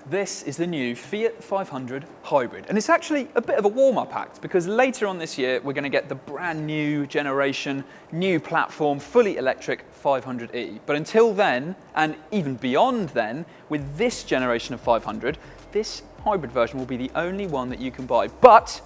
This is the new Fiat 500 Hybrid, and it's actually a bit of a warm-up act because later on this year we're going to get the brand new generation, new platform, fully electric 500e. But until then, and even beyond then, with this generation of 500, this hybrid version will be the only one that you can buy. But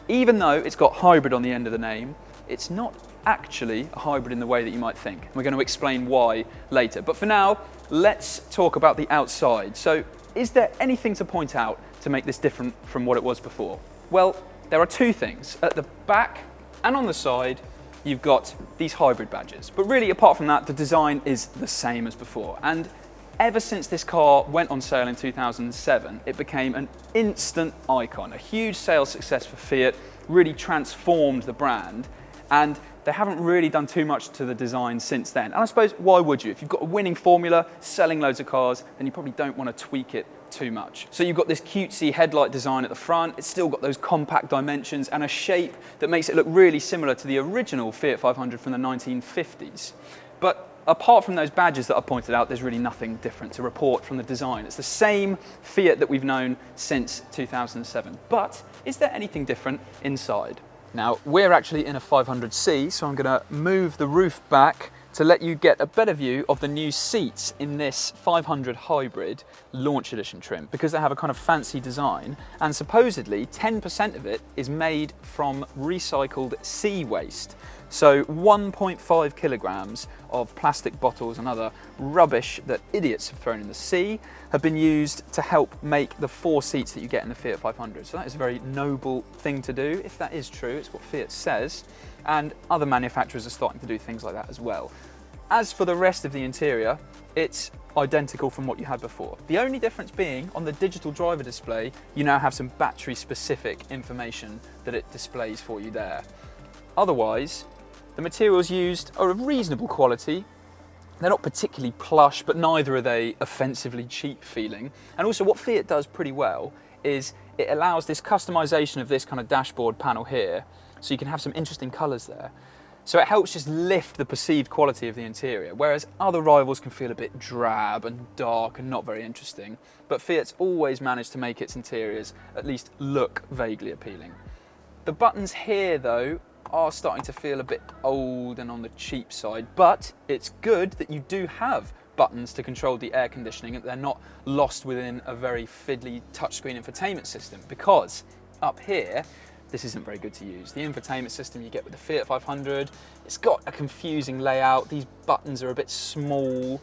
even though it's got hybrid on the end of the name, it's not actually a hybrid in the way that you might think. We're going to explain why later. But for now, let's talk about the outside. So, is there anything to point out to make this different from what it was before? Well, there are two things. At the back and on the side, you've got these hybrid badges. But really, apart from that, the design is the same as before. And ever since this car went on sale in 2007, it became an instant icon, a huge sales success for Fiat, really transformed the brand. And they haven't really done too much to the design since then. And I suppose, why would you? If you've got a winning formula, selling loads of cars, then you probably don't want to tweak it too much. So you've got this cutesy headlight design at the front, it's still got those compact dimensions and a shape that makes it look really similar to the original Fiat 500 from the 1950s. But apart from those badges that I pointed out, there's really nothing different to report from the design. It's the same Fiat that we've known since 2007. But is there anything different inside? Now, we're actually in a 500C, so I'm going to move the roof back to let you get a better view of the new seats in this 500 Hybrid Launch Edition trim, because they have a kind of fancy design, and supposedly 10% of it is made from recycled sea waste. So 1.5 kilograms of plastic bottles and other rubbish that idiots have thrown in the sea have been used to help make the 4 seats that you get in the Fiat 500. So that is a very noble thing to do. If that is true, it's what Fiat says. And other manufacturers are starting to do things like that as well. As for the rest of the interior, it's identical from what you had before. The only difference being on the digital driver display, you now have some battery specific information that it displays for you there. Otherwise, the materials used are of reasonable quality. They're not particularly plush, but neither are they offensively cheap feeling. And also what Fiat does pretty well is it allows this customization of this kind of dashboard panel here, so you can have some interesting colors there. So it helps just lift the perceived quality of the interior, whereas other rivals can feel a bit drab and dark and not very interesting. But Fiat's always managed to make its interiors at least look vaguely appealing. The buttons here, though, are starting to feel a bit old and on the cheap side, but it's good that you do have buttons to control the air conditioning and they're not lost within a very fiddly touchscreen infotainment system, because up here, this isn't very good to use. The infotainment system you get with the Fiat 500, it's got a confusing layout, these buttons are a bit small,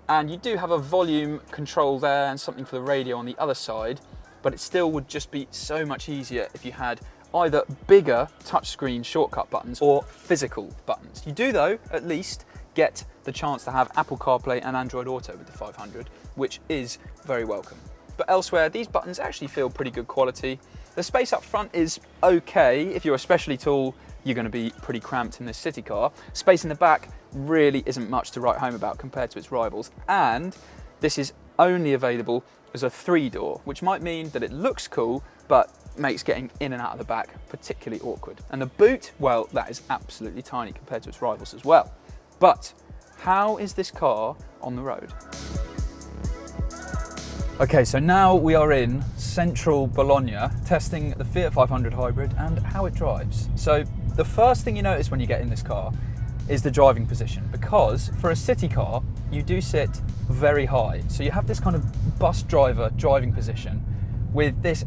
and you do have a volume control there and something for the radio on the other side, but it still would just be so much easier if you had either bigger touchscreen shortcut buttons or physical buttons. You do, though, at least get the chance to have Apple CarPlay and Android Auto with the 500, which is very welcome. But elsewhere, these buttons actually feel pretty good quality. The space up front is okay. If you're especially tall, you're going to be pretty cramped in this city car. Space in the back really isn't much to write home about compared to its rivals. And this is only available as a 3-door, which might mean that it looks cool, but makes getting in and out of the back particularly awkward. And the boot, well, that is absolutely tiny compared to its rivals as well. But how is this car on the road? Okay, so now we are in central Bologna testing the Fiat 500 Hybrid and how it drives. So the first thing you notice when you get in this car is the driving position, because for a city car, you do sit very high. So you have this kind of bus driver driving position with this,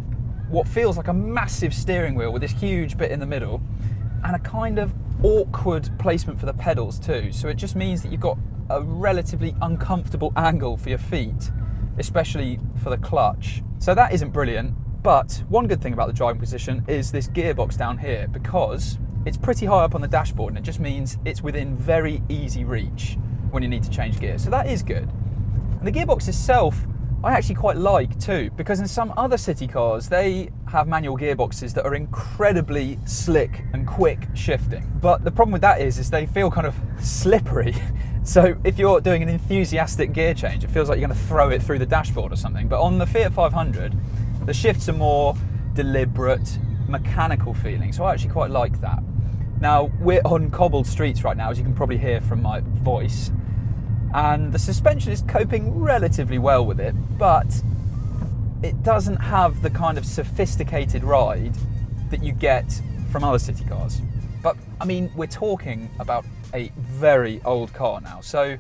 what feels like a massive steering wheel with this huge bit in the middle and a kind of awkward placement for the pedals too. So it just means that you've got a relatively uncomfortable angle for your feet, especially for the clutch. So that isn't brilliant, but one good thing about the driving position is this gearbox down here, because it's pretty high up on the dashboard and it just means it's within very easy reach when you need to change gears. So that is good. And the gearbox itself, I actually quite like too, because in some other city cars, they have manual gearboxes that are incredibly slick and quick shifting. But the problem with that is they feel kind of slippery. So if you're doing an enthusiastic gear change, it feels like you're going to throw it through the dashboard or something. But on the Fiat 500, the shifts are more deliberate, mechanical feeling. So I actually quite like that. Now, we're on cobbled streets right now, as you can probably hear from my voice. And the suspension is coping relatively well with it, but it doesn't have the kind of sophisticated ride that you get from other city cars. But I mean, we're talking about a very old car now. So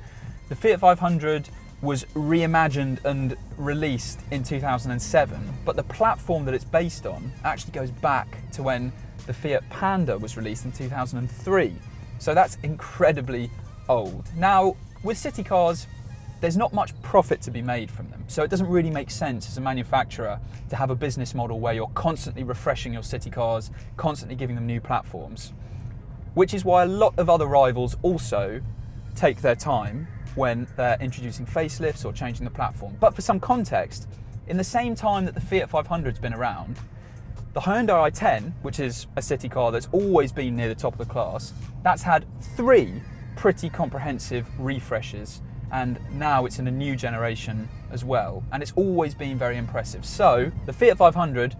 the Fiat 500 was reimagined and released in 2007, but the platform that it's based on actually goes back to when the Fiat Panda was released in 2003. So that's incredibly old. Now, with city cars, there's not much profit to be made from them. So it doesn't really make sense as a manufacturer to have a business model where you're constantly refreshing your city cars, constantly giving them new platforms, which is why a lot of other rivals also take their time when they're introducing facelifts or changing the platform. But for some context, in the same time that the Fiat 500's been around, the Hyundai i10, which is a city car that's always been near the top of the class, that's had 3 pretty comprehensive refreshes, and now it's in a new generation as well, and it's always been very impressive. So the Fiat 500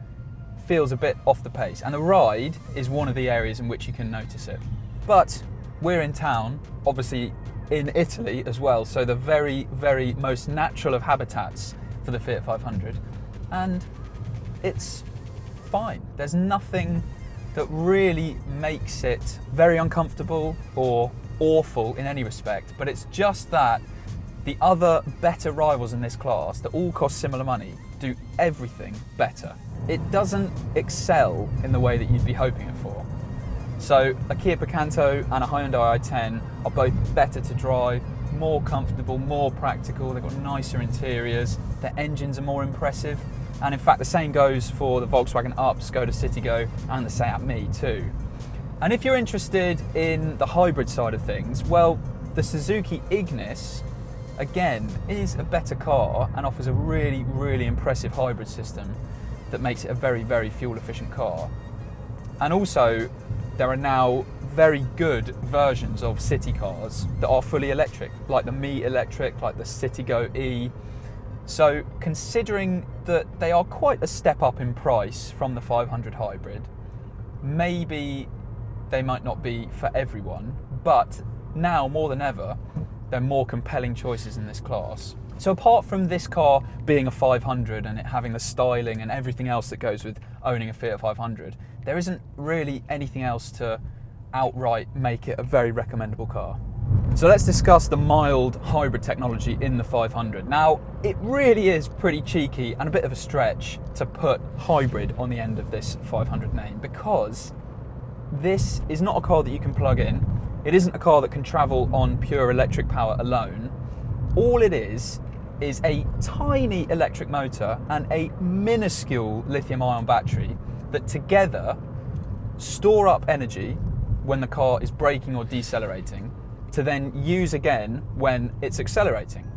feels a bit off the pace, and the ride is one of the areas in which you can notice it. But we're in town, obviously in Italy as well, so the very, very most natural of habitats for the Fiat 500, and it's fine. There's nothing that really makes it very uncomfortable or awful in any respect, but it's just that the other better rivals in this class that all cost similar money do everything better. It doesn't excel in the way that you'd be hoping it for. So a Kia Picanto and a Hyundai i10 are both better to drive, more comfortable, more practical, they've got nicer interiors, their engines are more impressive, and in fact the same goes for the Volkswagen Up, Skoda Citigo and the Seat Mii too. And if you're interested in the hybrid side of things, well, the Suzuki Ignis, again, is a better car and offers a really, really impressive hybrid system that makes it a very, very fuel efficient car. And also, there are now very good versions of city cars that are fully electric, like the Mii Electric, like the Citigo E. So considering that they are quite a step up in price from the 500 hybrid, maybe they might not be for everyone, but now more than ever, they're more compelling choices in this class. So apart from this car being a 500 and it having the styling and everything else that goes with owning a Fiat 500, there isn't really anything else to outright make it a very recommendable car. So let's discuss the mild hybrid technology in the 500. Now, it really is pretty cheeky and a bit of a stretch to put hybrid on the end of this 500 name, because this is not a car that you can plug in. It isn't a car that can travel on pure electric power alone. All it is a tiny electric motor and a minuscule lithium-ion battery that together store up energy when the car is braking or decelerating to then use again when it's accelerating.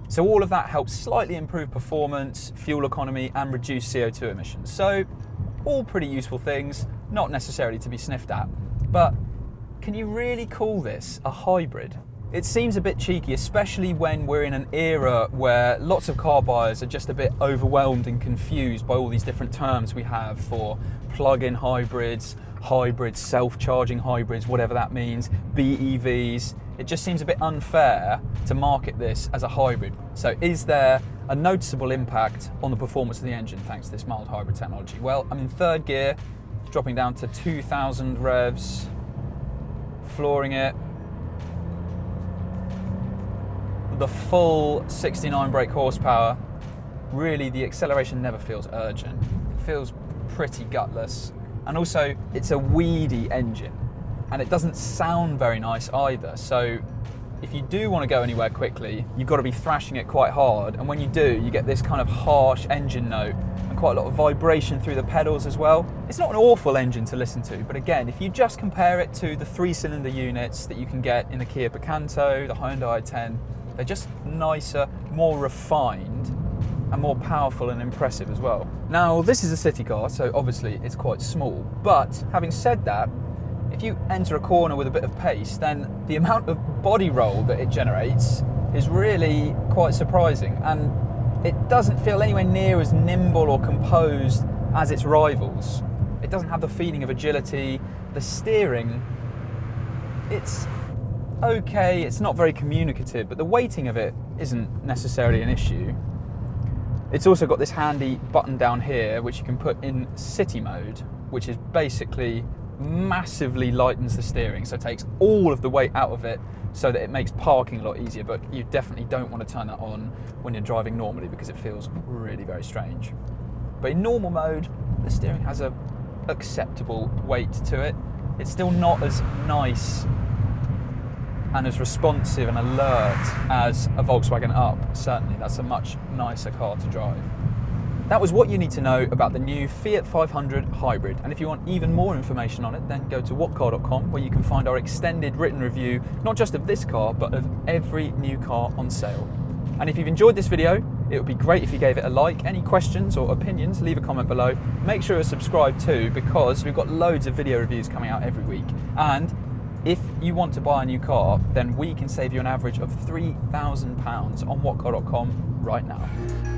So all of that helps slightly improve performance, fuel economy and reduce CO2 emissions. So all pretty useful things, not necessarily to be sniffed at, but can you really call this a hybrid? It seems a bit cheeky, especially when we're in an era where lots of car buyers are just a bit overwhelmed and confused by all these different terms we have for plug-in hybrids, hybrids, self-charging hybrids, whatever that means, BEVs. It just seems a bit unfair to market this as a hybrid. So is there a noticeable impact on the performance of the engine thanks to this mild hybrid technology? Well, I'm in third gear, dropping down to 2,000 revs, flooring it. The full 69 brake horsepower, really the acceleration never feels urgent. It feels pretty gutless. And also it's a weedy engine and it doesn't sound very nice either. So if you do want to go anywhere quickly, you've got to be thrashing it quite hard. And when you do, you get this kind of harsh engine note and quite a lot of vibration through the pedals as well. It's not an awful engine to listen to, but again, if you just compare it to the 3-cylinder units that you can get in the Kia Picanto, the Hyundai i10, they're just nicer, more refined, and more powerful and impressive as well. Now, this is a city car, so obviously it's quite small, but having said that, if you enter a corner with a bit of pace, then the amount of body roll that it generates is really quite surprising, and it doesn't feel anywhere near as nimble or composed as its rivals. It doesn't have the feeling of agility. The steering, it's okay, it's not very communicative, but the weighting of it isn't necessarily an issue. It's also got this handy button down here which you can put in city mode, which is basically massively lightens the steering, so it takes all of the weight out of it so that it makes parking a lot easier, but you definitely don't want to turn that on when you're driving normally because it feels really very strange. But in normal mode, the steering has a acceptable weight to it. It's still not as nice and as responsive and alert as a Volkswagen Up. Certainly, that's a much nicer car to drive. That was what you need to know about the new Fiat 500 Hybrid. And if you want even more information on it, then go to whatcar.com, where you can find our extended written review, not just of this car, but of every new car on sale. And if you've enjoyed this video, it would be great if you gave it a like. Any questions or opinions, leave a comment below. Make sure you're subscribed too, because we've got loads of video reviews coming out every week. And if you want to buy a new car, then we can save you an average of £3,000 on whatcar.com right now.